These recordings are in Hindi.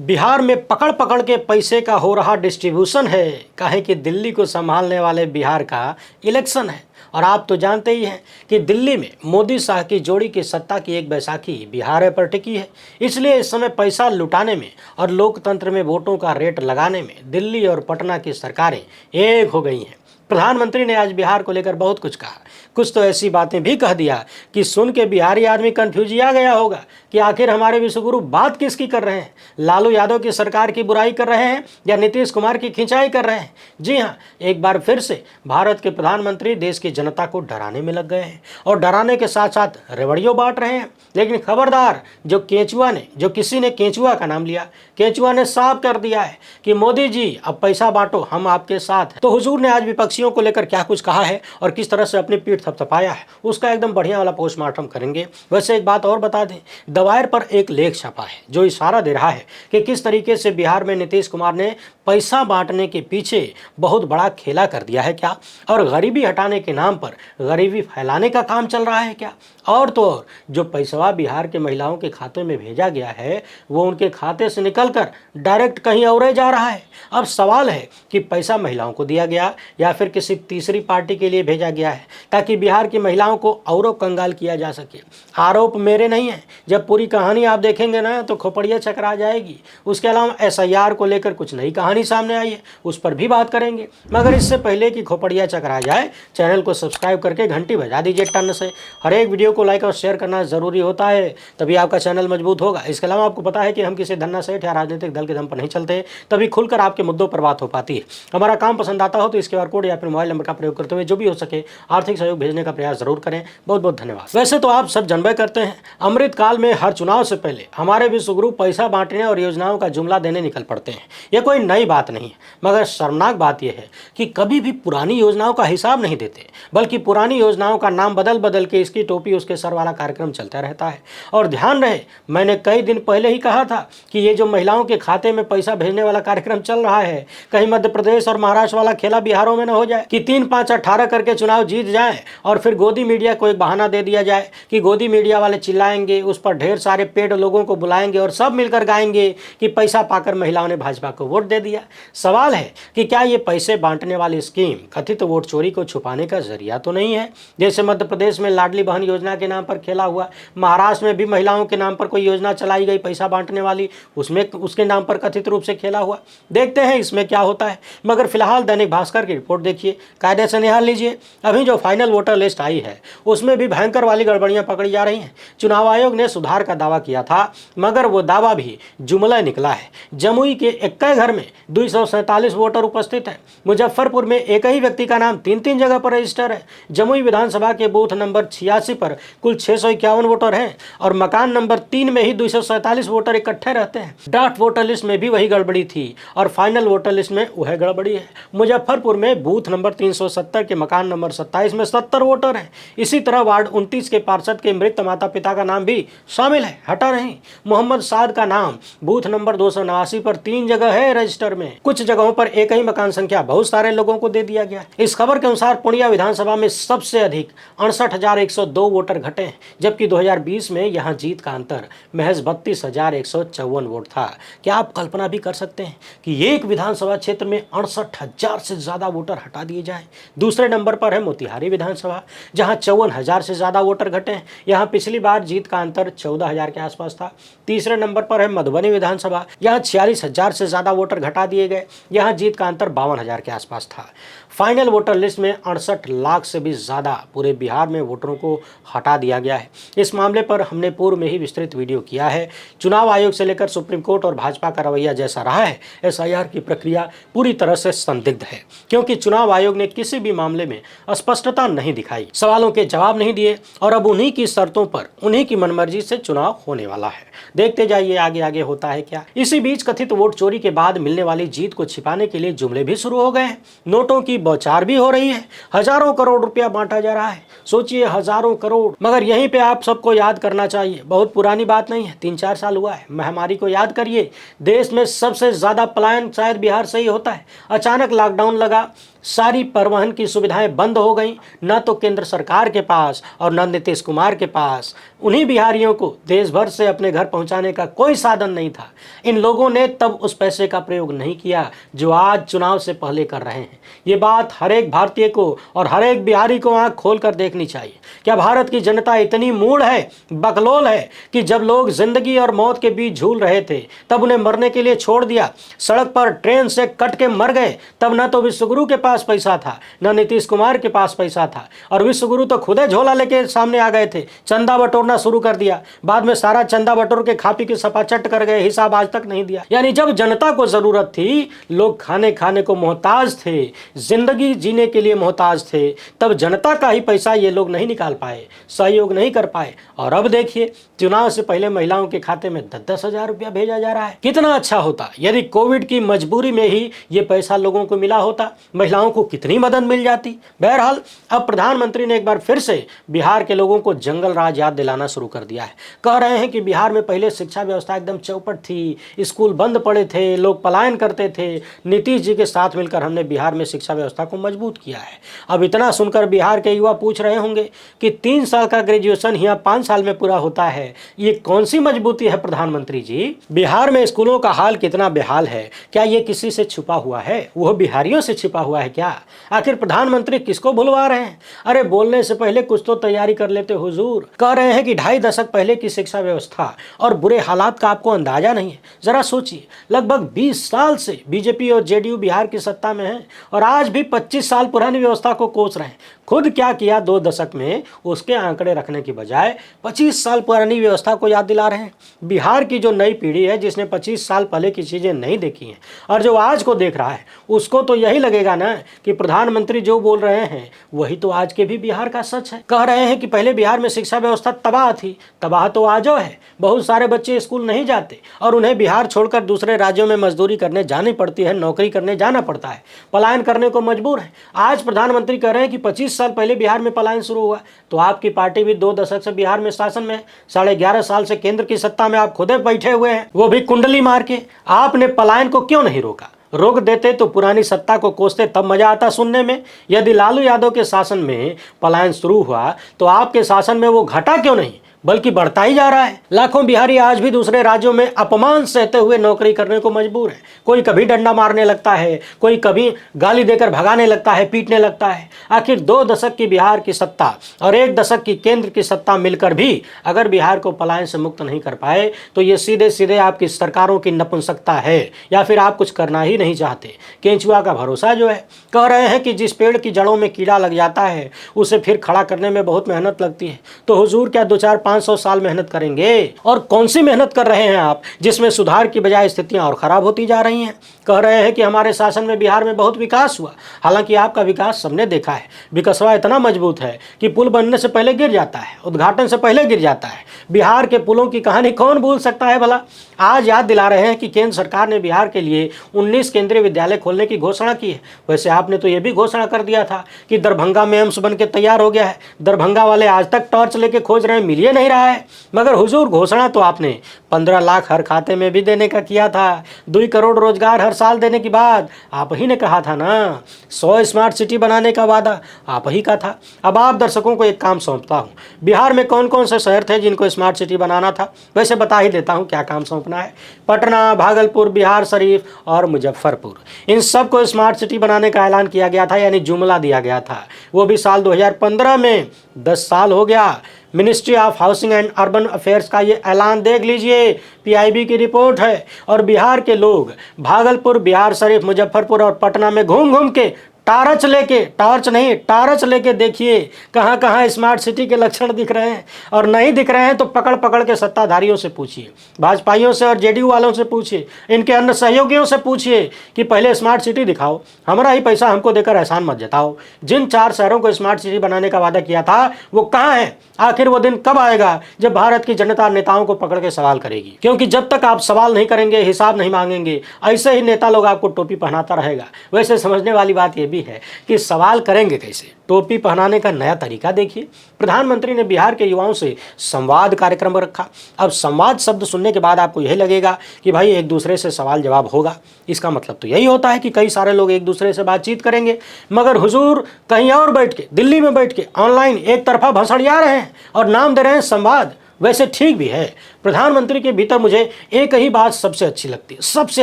बिहार में पकड़ पकड़ के पैसे का हो रहा डिस्ट्रीब्यूशन है। काहे कि दिल्ली को संभालने वाले बिहार का इलेक्शन है और आप तो जानते ही हैं कि दिल्ली में मोदी शाह की जोड़ी की सत्ता की एक बैसाखी बिहार पर टिकी है। इसलिए इस समय पैसा लुटाने में और लोकतंत्र में वोटों का रेट लगाने में दिल्ली और पटना की सरकारें एक हो गई हैं। प्रधानमंत्री ने आज बिहार को लेकर बहुत कुछ कहा, कुछ तो ऐसी बातें भी कह दिया कि सुन के बिहारी आदमी कंफ्यूजिया गया होगा कि आखिर हमारे विश्वगुरु बात किसकी कर रहे हैं, लालू यादव की सरकार की बुराई कर रहे हैं या नीतीश कुमार की खिंचाई कर रहे हैं। जी हाँ, एक बार फिर से भारत के प्रधानमंत्री देश की जनता को डराने में लग गए हैं और डराने के साथ साथ रेवड़ियों बांट रहे हैं। लेकिन खबरदार, जो केंचुआ ने, जो किसी ने केंचुआ का नाम लिया, केंचुआ ने साफ कर दिया है कि मोदी जी अब पैसा बांटो, हम आपके साथ हैं। तो हुजूर ने आज विपक्षियों को लेकर क्या कुछ कहा है और किस तरह से अपनी पीठ थपथपाया है, उसका एकदम बढ़िया वाला पोस्टमार्टम करेंगे। वैसे एक बात और बता दें, दवायर पर एक लेख छपा है जो इशारा दे रहा है कि किस तरीके से बिहार में नीतीश कुमार ने पैसा बांटने के पीछे बहुत बड़ा खेला कर दिया है क्या, और गरीबी हटाने के नाम पर गरीबी फैलाने का काम चल रहा है क्या। और तो और, जो पैसा बिहार के महिलाओं के खाते में भेजा गया है वो उनके खाते से निकलकर डायरेक्ट कहीं और जा रहा है। अब सवाल है कि पैसा महिलाओं को दिया गया या फिर किसी तीसरी पार्टी के लिए भेजा गया है ताकि बिहार की महिलाओं को और कंगाल किया जा सके। आरोप मेरे नहीं है, जब पूरी कहानी आप देखेंगे ना तो खोपड़िया चकरा जाएगी। उसके अलावा एसआईआर को लेकर कुछ नई कहानी सामने आई है, उस पर भी बात करेंगे। मगर इससे पहले कि खोपड़िया चकरा जाए, चैनल को सब्सक्राइब करके घंटी बजा दीजिए टन से। हर एक वीडियो को लाइक और शेयर करना जरूरी होता है, तभी आपका चैनल मजबूत होगा। इसके अलावा आपको पता है कि हम किसी धन्ना सेठ या राजनीतिक दल के दम पर नहीं चलते, तभी खुलकर आपके मुद्दों पर बात हो पाती है। हमारा काम पसंद आता हो तो इस QR कोड या फिर मोबाइल नंबर का प्रयोग करते हुए जो भी हो सके आर्थिक सहयोग भेजने का प्रयास जरूर करें। बहुत बहुत धन्यवाद। वैसे तो आप सब जानबे करते हैं, अमृत काल में हर चुनाव से पहले हमारे विश्वगुरु पैसा बांटने और योजनाओं का जुमला देने निकल पड़ते हैं। यह कोई नई बात नहीं है, मगर शर्मनाक बात यह है कि कभी भी पुरानी योजनाओं का हिसाब नहीं देते, बल्कि पुरानी योजनाओं का नाम बदल बदल के इसकी टोपी उसके सर वाला कार्यक्रम चलता रहता है। और ध्यान रहे, मैंने कई दिन पहले ही कहा था कि ये जो महिलाओं के खाते में पैसा भेजने वाला कार्यक्रम चल रहा है, कहीं मध्य प्रदेश और महाराष्ट्र वाला खेला बिहारों में न हो जाए कि 3, 5, 18 करके चुनाव जीत जाए और फिर गोदी मीडिया को एक बहाना दे दिया जाए कि गोदी मीडिया वाले चिल्लाएंगे, उस पर ढेर सारे पेड लोगों को बुलाएंगे और सब मिलकर गाएंगे कि पैसा पाकर महिलाओं ने भाजपा को वोट दे दिया। सवाल है कि क्या ये पैसे बांटने वाली स्कीम कथित वोट चोरी को छुपाने का जरिया तो नहीं है? जैसे मध्य प्रदेश में लाडली बहन योजना के नाम पर खेला हुआ, महाराष्ट्र में भी महिलाओं के नाम पर कोई योजना चलाई गई पैसा बांटने वाली, उसमें उसके नाम पर कथित रूप से खेला हुआ। देखते हैं इसमें क्या होता है। मगर फिलहाल दैनिक भास्कर की रिपोर्ट देखिए, कायदे से निहाल लीजिए। अभी जो फाइनल वोटर लिस्ट आई है उसमें भी भयंकर वाली गड़बड़ियां पकड़ी जा रही हैं। चुनाव आयोग ने सुधार का दावा किया था, मगर वो दावा भी जुमला निकला है। जमुई के इक्के घर में 247 वोटर उपस्थित हैं। मुजफ्फरपुर में एक ही व्यक्ति का नाम 3 जगह पर रजिस्टर है। जमुई विधानसभा के बूथ नंबर 86 पर कुल 651 वोटर हैं और मकान नंबर 3 में ही 247 वोटर इकट्ठे रहते हैं। ड्राफ्ट वोटर लिस्ट में भी वही गड़बड़ी थी और फाइनल वोटर लिस्ट में वह गड़बड़ी है। मुजफ्फरपुर में बूथ नंबर 370 के मकान नंबर 27 में 70 वोटर हैं। इसी तरह वार्ड 29 के पार्षद के मृत माता पिता का नाम भी शामिल है, हटा नहीं। मोहम्मद साद का नाम बूथ नंबर 289 पर 3 जगह है रजिस्टर में। कुछ जगहों पर एक ही मकान संख्या बहुत सारे लोगों को दे दिया गया। इस खबर के अनुसार पूर्णिया विधानसभा में सबसे अधिक 68,102 वोटर घटे हैं, जबकि 2020 में यहां जीत का अंतर महज 32,154 वोट था। क्या आप कल्पना भी कर सकते हैं कि एक विधानसभा क्षेत्र में 68,000 से ज्यादा वोटर हटा दिए जाएं? दूसरे नंबर पर है मोतिहारी विधानसभा, जहां 54,000 से ज्यादा वोटर घटे हैं। यहां पिछली बार जीत का अंतर 14,000 के आसपास था। तीसरे नंबर पर है मधुबनी विधानसभा, यहां 46,000 से ज्यादा वोटर घटा दिए गए। यहां जीत का अंतर 52,000 के आसपास था। फाइनल वोटर लिस्ट में 68 लाख से भी ज्यादा पूरे बिहार में वोटरों को हटा दिया गया है। इस मामले पर हमने पूर्व में ही विस्तृत वीडियो किया है। चुनाव आयोग से लेकर सुप्रीम कोर्ट और भाजपा का रवैया जैसा रहा है, एसआईआर की प्रक्रिया पूरी तरह से संदिग्ध है, क्योंकि चुनाव आयोग ने किसी भी मामले में स्पष्टता नहीं दिखाई, सवालों के जवाब नहीं दिए और अब उन्हीं की शर्तों पर उन्हीं की मनमर्जी से चुनाव होने वाला है। देखते जाइए आगे आगे होता है क्या। इसी बीच कथित वोट चोरी के बाद मिलने वाली जीत को छिपाने के लिए जुमले भी शुरू हो गए हैं। नोटों की बौछार भी हो रही है, हजारों करोड़ रुपया बांटा जा रहा है। सोचिए, हजारों करोड़। मगर यहीं पे आप सबको याद करना चाहिए, बहुत पुरानी बात नहीं है, 3-4 साल हुआ है। महामारी को याद करिए, देश में सबसे ज्यादा पलायन शायद बिहार से ही होता है। अचानक लॉकडाउन लगा, सारी परिवहन की सुविधाएं बंद हो गई, न तो केंद्र सरकार के पास और न नीतीश कुमार के पास। उन्हीं बिहारियों को देश भर से अपने घर पहुंचाने का कोई साधन नहीं था। इन लोगों ने तब उस पैसे का प्रयोग नहीं किया जो आज चुनाव से पहले कर रहे हैं। ये बात हर एक भारतीय को और हर एक बिहारी को आंख खोल कर देखनी चाहिए। क्या भारत की जनता इतनी मूढ़ है, बकलोल है कि जब लोग जिंदगी और मौत के बीच झूल रहे थे तब उन्हें मरने के लिए छोड़ दिया, सड़क पर ट्रेन से कट के मर गए? तब न तो विश्वगुरु के पास पैसा था, न नीतीश कुमार के पास पैसा था, और विश्वगुरु तो खुदे झोला लेके सामने आ गए थे, चंदा बटोरना शुरू कर दिया। बाद में सारा चंदा बटोर के खा पी के सपाचट कर गए, हिसाब आज तक नहीं दिया। यानी जब जनता को जरूरत थी, लोग खाने खाने को मोहताज थे, जिंदगी जीने के लिए मोहताज थे, तब जनता का ही पैसा ये लोग नहीं निकाल पाए, सहयोग नहीं कर पाए। और अब देखिए, चुनाव से पहले महिलाओं के खाते में 10-10 हजार रुपया भेजा जा रहा है। कितना अच्छा होता यदि कोविड की मजबूरी में ही ये पैसा लोगों को मिला होता, महिलाओं को कितनी मदद मिल जाती। बहरहाल अब प्रधानमंत्री ने एक बार फिर से बिहार के लोगों को जंगल राज याद दिलाना शुरू कर दिया है। कह रहे हैं कि बिहार में पहले शिक्षा व्यवस्था एकदम चौपट थी, स्कूल बंद पड़े थे, लोग पलायन करते थे। नीतीश जी के साथ मिलकर हमने बिहार में शिक्षा व्यवस्था को मजबूत किया है। अब इतना सुनकर बिहार के युवा पूछ रहे होंगे कि 3 साल का ग्रेजुएशन यहाँ 5 साल में पूरा होता है, ये कौन सी मजबूती है प्रधानमंत्री जी? बिहार में स्कूलों का हाल कितना बेहाल है, क्या ये किसी से छुपा हुआ है? वो बिहारियों से छिपा हुआ है क्या? आखिर प्रधानमंत्री किसको भुलवा रहे हैं? अरे बोलने से पहले कुछ तो तैयारी कर लेते हुजूर। कह रहे हैं कि 2.5 दशक पहले की शिक्षा व्यवस्था और बुरे हालात का आपको अंदाजा नहीं है। जरा सोचिए, लगभग 20 साल से बीजेपी और जेडीयू बिहार की सत्ता में है और आज भी 25 साल पुरानी व्यवस्था को कोस रहे हैं। खुद क्या किया 2 दशक में, उसके आंकड़े रखने की बजाय 25 साल पुरानी व्यवस्था को याद दिला रहे हैं। बिहार की जो नई पीढ़ी है, जिसने 25 साल पहले की चीजें नहीं देखी हैं और जो आज को देख रहा है, उसको तो यही लगेगा ना कि प्रधानमंत्री जो बोल रहे हैं वही तो आज के भी बिहार का सच है। कह रहे हैं कि पहले बिहार में शिक्षा व्यवस्था तबाह थी, तबाह तो आजो है। बहुत सारे बच्चे स्कूल नहीं जाते और उन्हें बिहार छोड़कर दूसरे राज्यों में मजदूरी करने जानी पड़ती है, नौकरी करने जाना पड़ता है, पलायन करने को मजबूर है। आज प्रधानमंत्री कह रहे हैं कि 25 साल पहले बिहार में पलायन शुरू हुआ, तो आपकी पार्टी भी 2 दशक से बिहार में शासन में, 11.5 साल से केंद्र की सत्ता में आप खुदे बैठे हुए हैं, वो भी कुंडली मार के। आपने पलायन को क्यों नहीं रोका? रोक देते तो पुरानी सत्ता को कोसते, तब मजा आता सुनने में। यदि लालू यादव के शासन में पलायन शुरू हुआ तो आपके शासन में वो घटा क्यों नहीं, बल्कि बढ़ता ही जा रहा है। लाखों बिहारी आज भी दूसरे राज्यों में अपमान सहते हुए नौकरी करने को मजबूर है। कोई कभी डंडा मारने लगता है, कोई कभी गाली देकर भगाने लगता है, पीटने लगता है। आखिर 2 दशक की बिहार की सत्ता और 1 दशक की केंद्र की सत्ता मिलकर भी अगर बिहार को पलायन से मुक्त नहीं कर पाए तो ये सीधे सीधे आपकी सरकारों की नपुंसकता है, या फिर आप कुछ करना ही नहीं चाहते। केंचुआ का भरोसा जो है, कह रहे हैं कि जिस पेड़ की जड़ों में कीड़ा लग जाता है उसे फिर खड़ा करने में बहुत मेहनत लगती है। तो हुजूर क्या 2-4-500 साल मेहनत करेंगे? और कौन सी मेहनत कर रहे हैं आप, जिसमें सुधार की बजाय स्थितियां और खराब होती जा रही हैं? कह रहे हैं कि हमारे शासन में बिहार में बहुत विकास हुआ, हालांकि आपका विकास सबने देखा है। विकासवा इतना मजबूत है कि पुल बनने से पहले गिर जाता है, उद्घाटन से पहले गिर जाता है। बिहार के पुलों की कहानी कौन भूल सकता है भला? आज याद दिला रहे हैं कि केंद्र सरकार ने बिहार के लिए 19 केंद्रीय विद्यालय खोलने की घोषणा की है। वैसे आपने तो यह भी घोषणा कर दिया था कि दरभंगा में एम्स बन के तैयार हो गया है। दरभंगा वाले आज तक टॉर्च लेके खोज रहे हैं, मिल ही नहीं रहा है। मगर हुजूर, घोषणा तो आपने 15 लाख हर खाते में भी देने का किया था, 2 करोड़ रोजगार हर साल देने की बात आप ही ने कहा था ना। 100 स्मार्ट सिटी बनाने का वादा आप ही का था। अब आप दर्शकों को एक काम सौंपता हूँ, बिहार में कौन कौन से शहर थे जिनको स्मार्ट सिटी बनाना था। वैसे बता ही देता हूँ क्या काम सौंपना है। पटना, भागलपुर, बिहार शरीफ और मुजफ्फरपुर, इन सब को स्मार्ट सिटी बनाने का ऐलान किया गया था, यानी जुमला दिया गया था। वो भी साल 2015 में। 10 साल हो गया। Ministry of housing and urban affairs का ये ऐलान देख लीजिए, पीआईबी की रिपोर्ट है। और बिहार के लोग भागलपुर, बिहार शरीफ, मुजफ्फरपुर और पटना में घूम घूम के टार्च लेके, टॉर्च नहीं टार्च लेके देखिए कहाँ कहाँ स्मार्ट सिटी के लक्षण दिख रहे हैं। और नहीं दिख रहे हैं तो पकड़ पकड़ के सत्ताधारियों से पूछिए, भाजपाइयों से और जेडीयू वालों से पूछिए, इनके अन्य सहयोगियों से पूछिए कि पहले स्मार्ट सिटी दिखाओ, हमारा ही पैसा हमको देकर एहसान मत जताओ। जिन 4 शहरों को स्मार्ट सिटी बनाने का वादा किया था वो कहाँ है? आखिर वो दिन कब आएगा जब भारत की जनता नेताओं को पकड़ के सवाल करेगी? क्योंकि जब तक आप सवाल नहीं करेंगे, हिसाब नहीं मांगेंगे, ऐसे ही नेता लोग आपको टोपी पहनाता रहेगा। वैसे समझने वाली बात ये भी है कि सवाल करेंगे कैसे। टोपी पहनाने का नया तरीका देखिए। प्रधानमंत्री ने बिहार के युवाओं से संवाद कार्यक्रम रखा। अब संवाद शब्द सुनने के बाद आपको यही लगेगा कि भाई एक दूसरे से सवाल जवाब होगा। इसका मतलब तो यही होता है कि कई सारे लोग एक दूसरे से बातचीत करेंगे, मगर हुजूर कहीं और बैठ के, दिल्ली में बैठ के ऑनलाइन एक तरफा भसड़िया रहे हैं और नाम दे रहे हैं संवाद। वैसे ठीक भी है, प्रधानमंत्री के भीतर मुझे एक ही बात सबसे अच्छी लगती है, सबसे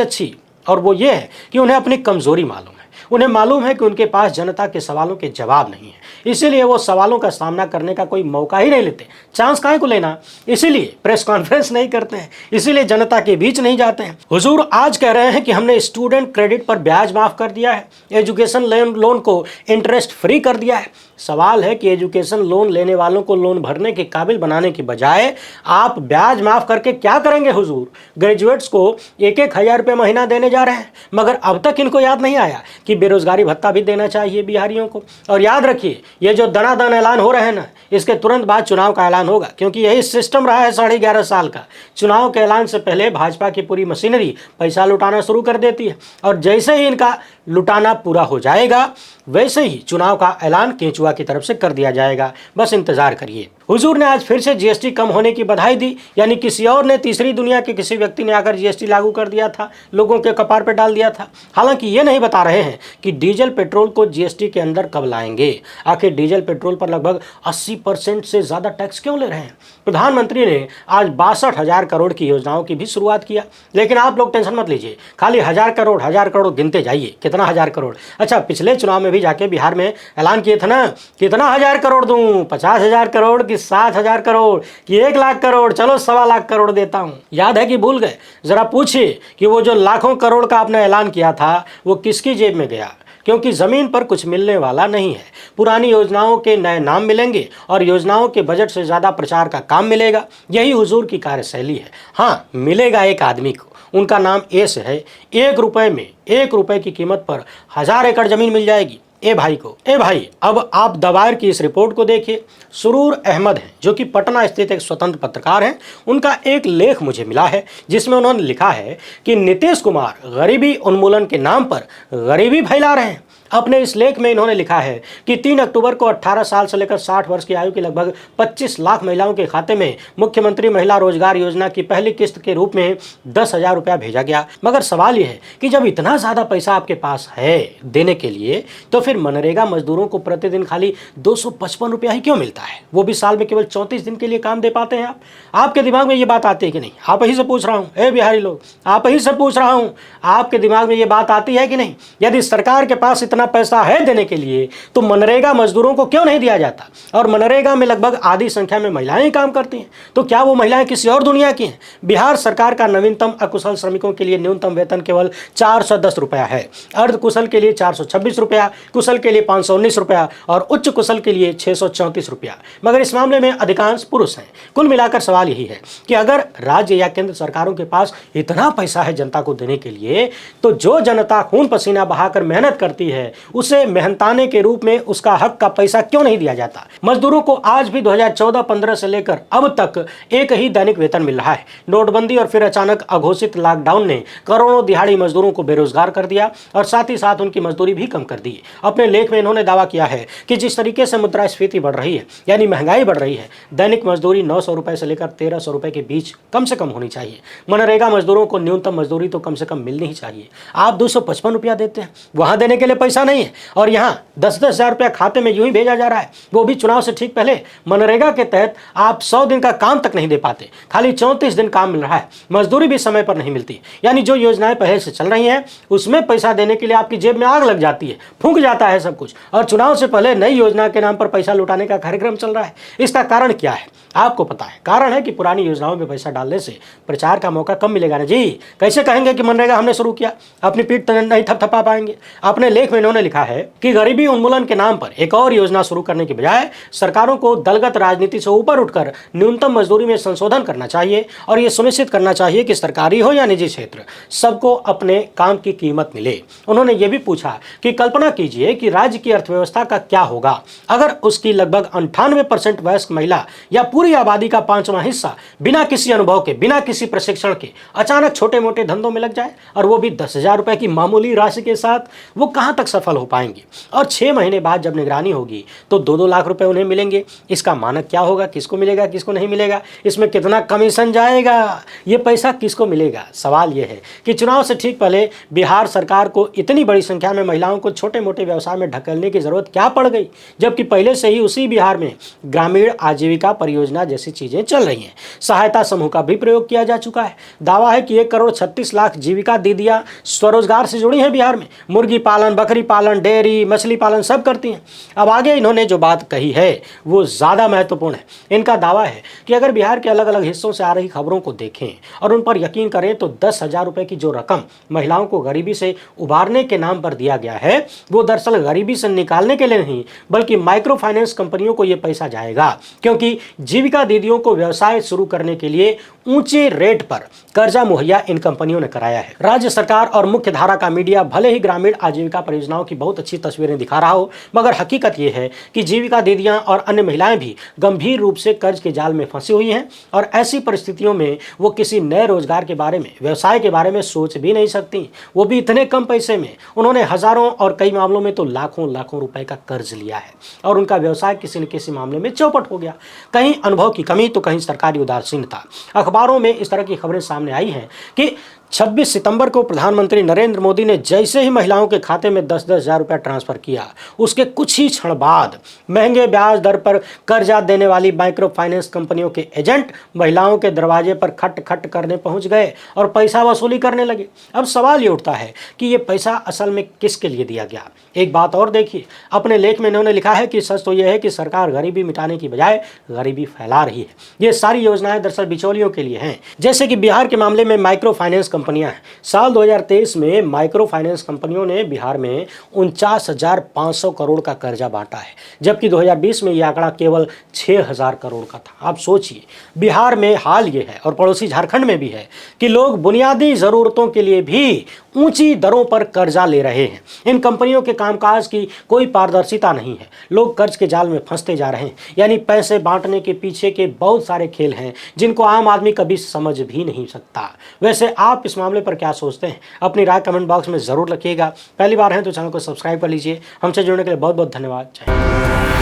अच्छी, और वो ये है कि उन्हें अपनी कमजोरी मालूम है। उन्हें मालूम है कि उनके पास जनता के सवालों के जवाब नहीं है, इसीलिए वो सवालों का सामना करने का कोई मौका ही नहीं लेते। चांस काहे को लेना, इसीलिए प्रेस कॉन्फ्रेंस नहीं करते हैं, इसीलिए जनता के बीच नहीं जाते हैं। हुजूर आज कह रहे हैं कि हमने स्टूडेंट क्रेडिट पर ब्याज माफ कर दिया है, एजुकेशन लोन को इंटरेस्ट फ्री कर दिया है। सवाल है कि एजुकेशन लोन लेने वालों को लोन भरने के काबिल बनाने के बजाय आप ब्याज माफ करके क्या करेंगे हुजूर? ग्रेजुएट्स को 1,000 रुपये महीना देने जा रहे हैं, मगर अब तक इनको याद नहीं आया कि बेरोजगारी भत्ता भी देना चाहिए बिहारियों को। और याद रखिए, ये जो दनादन ऐलान हो रहे हैं ना, इसके तुरंत बाद चुनाव का ऐलान होगा, क्योंकि यही सिस्टम रहा है 11.5 साल का। चुनाव के ऐलान से पहले भाजपा की पूरी मशीनरी पैसा लुटाना शुरू कर देती है, और जैसे ही इनका लुटाना पूरा हो जाएगा वैसे ही चुनाव का ऐलान केंचुआ की तरफ से कर दिया जाएगा। बस इंतजार करिए। हुजूर ने आज फिर से जीएसटी कम होने की बधाई दी, यानी किसी और ने, तीसरी दुनिया के किसी व्यक्ति ने आकर जीएसटी लागू कर दिया था, लोगों के कपार पर डाल दिया था। हालांकि ये नहीं बता रहे हैं कि डीजल पेट्रोल को जीएसटी के अंदर कब लाएंगे। आखिर डीजल पेट्रोल पर लगभग 80% से ज़्यादा टैक्स क्यों ले रहे हैं? प्रधानमंत्री ने आज 62,000 करोड़ की योजनाओं की भी शुरुआत किया, लेकिन आप लोग टेंशन मत लीजिए, खाली 1,000 करोड़ गिनते जाइए। कितना 1,000 करोड़? अच्छा, पिछले चुनाव में भी जाके बिहार में ऐलान किए थे ना, कितना 1,000 करोड़ दूं, 50,000 करोड़ कि 60,000 करोड़ कि 1,00,000 करोड़, चलो 1,25,000 करोड़ देता हूं। याद है कि भूल गए? जरा पूछिए कि वो जो लाखों करोड़ का आपने ऐलान किया था वो किसकी जेब में गया, क्योंकि ज़मीन पर कुछ मिलने वाला नहीं है। पुरानी योजनाओं के नए नाम मिलेंगे और योजनाओं के बजट से ज़्यादा प्रचार का काम मिलेगा। यही हुजूर की कार्यशैली है। हाँ, मिलेगा एक आदमी को, उनका नाम एस है। 1 रुपये में, 1 रुपये की कीमत पर 1,000 एकड़ ज़मीन मिल जाएगी ए भाई को। ए भाई, अब आप दवायर की इस रिपोर्ट को देखिए। सुरूर अहमद हैं, जो कि पटना स्थित एक स्वतंत्र पत्रकार हैं। उनका एक लेख मुझे मिला है जिसमें उन्होंने लिखा है कि नीतीश कुमार गरीबी उन्मूलन के नाम पर गरीबी फैला रहे हैं। अपने इस लेख में इन्होंने लिखा है कि 3 अक्टूबर को 18 साल से लेकर 60 वर्ष की आयु की लगभग 25 लाख महिलाओं के खाते में मुख्यमंत्री महिला रोजगार योजना की पहली किस्त के रूप में 10,000 रुपया भेजा गया। मगर सवाल यह है कि जब इतना ज़्यादा पैसा आपके पास है देने के लिए, तो फिर मनरेगा मजदूरों को प्रतिदिन खाली 255 रुपया ही क्यों मिलता है? वो भी साल में केवल 34 दिन के लिए काम दे पाते हैं आप। आपके दिमाग में ये बात आती है कि नहीं? आप ही से पूछ रहा हूँ, ए बिहारी लोग, आप ही से पूछ रहा हूँ, आपके दिमाग में ये बात आती है कि नहीं? यदि सरकार के पास इतना पैसा है देने के लिए, तो मनरेगा मजदूरों को क्यों नहीं दिया जाता? और मनरेगा में लगभग आधी संख्या में महिलाएं काम करती हैं, तो क्या वो महिलाएं किसी और दुनिया की हैं? बिहार सरकार का नवीनतम अकुशल श्रमिकों के लिए न्यूनतम वेतन केवल 410 रुपया है, अर्ध कुशल के लिए 426 रुपया, कुशल के लिए 519 रुपया और उच्च कुशल के लिए 634 रुपया। मगर इस मामले में अधिकांश पुरुष हैं। कुल मिलाकर सवाल यही है कि अगर राज्य या केंद्र सरकारों के पास इतना पैसा है जनता को देने के लिए, तो जो जनता खून पसीना बहाकर मेहनत करती है उसे मेहनताने के रूप में उसका हक का पैसा क्यों नहीं दिया जाता? मजदूरों को आज भी 2014-15 से लेकर अब तक एक ही दैनिक वेतन मिल रहा है। नोटबंदी और फिर अचानक अघोषित लॉकडाउन ने करोड़ों दिहाड़ी मजदूरों को बेरोजगार कर दिया और साथ ही साथ उनकी मजदूरी भी कम कर दी। अपने लेख में इन्होंने दावा किया है कि जिस तरीके से मुद्रास्फीति बढ़ रही है, यानी महंगाई बढ़ रही है, दैनिक मजदूरी 900 रुपए से लेकर 1300 रुपए के बीच कम से कम होनी चाहिए। मनरेगा मजदूरों को न्यूनतम मजदूरी तो कम से कम मिलनी ही चाहिए। आप 255 रुपया देते हैं, वहां देने के लिए पैसा नहीं है, और यहाँ 10-10 हजार रुपया खाते में यूं ही भेजा जा रहा है, वो भी चुनाव से ठीक पहले। मनरेगा के तहत आप 100 दिन का काम तक नहीं दे पाते, खाली 34 दिन काम मिल रहा है, मजदूरी भी समय पर नहीं मिलती। यानी जो योजनाएं पहले से चल रही हैं उसमें पैसा देने के लिए आपकी जेब में आग लग जाती है, फूंक जाता है सब कुछ, और चुनाव से पहले नई योजना के नाम पर पैसा लुटाने का कार्यक्रम चल रहा है। इसका कारण क्या है? आपको पता है। कारण है कि पुरानी योजनाओं में पैसा डालने से प्रचार का मौका कम मिलेगा ना जी। कैसे कहेंगे कि मनरेगा हमने शुरू किया, अपनी पीठ नहीं थपथपा पाएंगे। अपने लेख में इन्होंने लिखा है कि गरीबी उन्मूलन के नाम पर एक और योजना शुरू करने के बजाय सरकारों को दलगत राजनीति से ऊपर उठकर न्यूनतम मजदूरी में संशोधन करना चाहिए और यह सुनिश्चित करना चाहिए कि सरकारी हो या निजी क्षेत्र, सबको अपने काम की कीमत मिले। उन्होंने ये भी पूछा कि कल्पना कीजिए कि राज्य की अर्थव्यवस्था का क्या होगा अगर उसकी लगभग 98% वयस्क महिला या पूरी आबादी का 5वां हिस्सा बिना किसी अनुभव के, बिना किसी प्रशिक्षण के अचानक छोटे मोटे धंधों में लग जाए, और वो भी 10,000 रुपए की मामूली राशि के साथ। वो कहां तक सफल हो पाएंगे और 6 महीने बाद जब निगरानी होगी तो 2-2 लाख रुपए उन्हें मिलेंगे। इसका मानक क्या होगा, किसको मिलेगा, किसको नहीं मिलेगा, इसमें कितना कमीशन जाएगा, ये पैसा किसको मिलेगा। सवाल ये है कि चुनाव से ठीक पहले बिहार सरकार को इतनी बड़ी संख्या में महिलाओं को छोटे मोटे व्यवसाय में ढकेलने की जरूरत क्या पड़ गई, जबकि पहले से ही उसी बिहार में ग्रामीण आजीविका परियोजना जैसी चीजें चल रही हैं। सहायता समूह का भी प्रयोग किया जा चुका है। दावा है कि 1,36,00,000 जीविका दीदियां स्वरोजगार से जुड़ी हैं। बिहार में मुर्गी पालन, बकरी पालन, डेयरी, मछली पालन सब करती हैं। अब आगे इन्होंने जो बात कही है वो ज्यादा महत्वपूर्ण है। इनका दावा है कि अगर बिहार के अलग अलग हिस्सों से आ रही खबरों को देखें और उन पर यकीन करें तो 10,000 रुपए की जो रकम महिलाओं को गरीबी से उबारने के नाम पर दिया गया है वो दरअसल गरीबी से निकालने के लिए नहीं बल्कि माइक्रो फाइनेंस कंपनियों को यह पैसा जाएगा, क्योंकि जीविका दीदियों को व्यवसाय शुरू करने के लिए ऊंचे रेट पर कर्जा मुहैया इन कंपनियों ने कराया है। राज्य सरकार और मुख्य धारा का मीडिया भले ही ग्रामीण आजीविका परियोजनाओं की बहुत अच्छी तस्वीरें दिखा रहा हो, मगर हकीकत यह है कि जीविका दीदियां और अन्य महिलाएं भी गंभीर रूप से कर्ज के जाल में फंसी हुई हैं और ऐसी परिस्थितियों में वो किसी नए रोजगार के बारे में, व्यवसाय के बारे में सोच भी नहीं सकती, वो भी इतने कम पैसे में। उन्होंने हजारों और कई मामलों में तो लाखों लाखों रुपए का कर्ज लिया है और उनका व्यवसाय किसी न किसी मामले में चौपट हो गया। कहीं अनुभव की कमी तो कहीं सरकारी उदासीनता। अखबारों में इस तरह की खबरें सामने आई हैं कि 26 सितंबर को प्रधानमंत्री नरेंद्र मोदी ने जैसे ही महिलाओं के खाते में 10-10 हज़ार रुपया ट्रांसफर किया, उसके कुछ ही क्षण बाद महंगे ब्याज दर पर कर्जा देने वाली माइक्रो फाइनेंस कंपनियों के एजेंट महिलाओं के दरवाजे पर खट खट करने पहुंच गए और पैसा वसूली करने लगे। अब सवाल ये उठता है कि ये पैसा असल में किसके लिए दिया गया। एक बात और देखिए, अपने लेख में इन्होंने लिखा है कि सच तो यह है कि सरकार गरीबी मिटाने की बजाय गरीबी फैला रही है। ये सारी योजनाएं दरअसल बिचौलियों के लिए हैं। जैसे कि बिहार के मामले में माइक्रो फाइनेंस कंपनियां हैं। साल 2023 में माइक्रो फाइनेंस कंपनियों ने बिहार में 49,500 करोड़ का कर्जा बांटा है, जबकि 2020 में यह आंकड़ा केवल 6,000 करोड़ का था। आप सोचिए, बिहार में हाल ये है और पड़ोसी झारखंड में भी है कि लोग बुनियादी जरूरतों के लिए भी ऊंची दरों पर कर्जा ले रहे हैं। इन कंपनियों के कामकाज की कोई पारदर्शिता नहीं है। लोग कर्ज के जाल में फंसते जा रहे हैं। यानी पैसे बांटने के पीछे के बहुत सारे खेल हैं जिनको आम आदमी कभी समझ भी नहीं सकता। वैसे आप इस मामले पर क्या सोचते हैं? अपनी राय कमेंट बॉक्स में जरूर रखिएगा। पहली बार है तो चैनल को सब्सक्राइब कर लीजिए। हमसे जुड़ने के लिए बहुत बहुत धन्यवाद। जय हिंद।